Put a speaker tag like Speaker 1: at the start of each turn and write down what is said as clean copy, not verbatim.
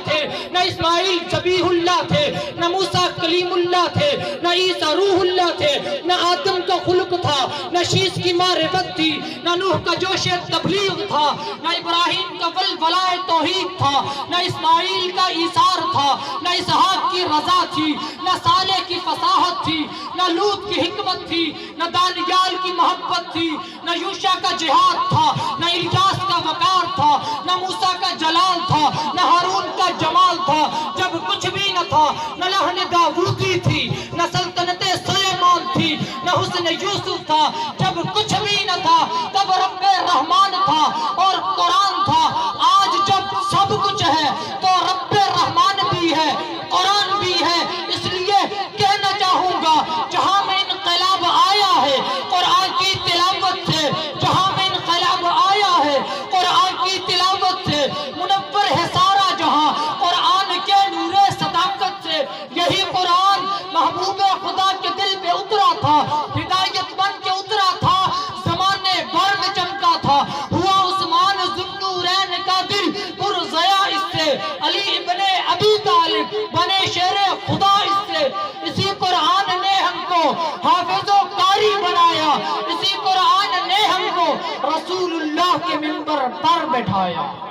Speaker 1: تھے، نہ اسماعیل ذبیح اللہ تھے، نہ موسیٰ کلیم اللہ تھے، نہ عیسیٰ روح اللہ تھے، نہ آدم کا خلق تھا، نہ شیس کی معرفت تھی، نہ نوح کا جوش تبلیغ تھا، نہ ابراہیم کا ولولائے توحید تھا، نہ اسماعیل کا ایثار تھا، نہ اسحاق کی رضا تھی، نہ صالح کی فصاحت تھی، نہ لوط کی حکمت تھی، نہ دانیال کی محبت تھی، نہ یوشع کا جہاد تھا، نہ الیاس کا وقار تھا، نہ موسیٰ کا جلال تھا، نہ ہارون کا جمال تھا جب کچھ بھی نہ تھا، نہ لحن داؤدی تھی، نہ سلطنت سلیمان تھی، نہ حسن یوسف تھا جب کچھ بھی نہ تھا، تب رب رحمان تھا اور قرآن تھا۔ آج جب سب کچھ ہے تو رب رحمان بھی ہے، قرآن بھی ہے، اس لیے کہنا چاہوں گا جہاں میں انقلاب آیا ہے قرآن کی تلاوت سے، جہاں میں انقلاب آیا ہے قرآن کی تلاوت سے، منور ہے سارا جہاں قرآن کے نور صداقت سے۔ یہی قرآن محبوب خدا کے دل پہ اترا تھا، ہدایت بن کے اترا تھا، زمانے بھر میں چمکا تھا، ہوا عثمان ذوالنورین کا دل پرضیا اس سے، علی ابن ابی طالب بنے شیر خدا اس سے۔ اسی قرآن نے ہم کو حافظ و قاری بنایا، اسی قرآن نے ہم کو رسول اللہ کے منبر پر بٹھایا۔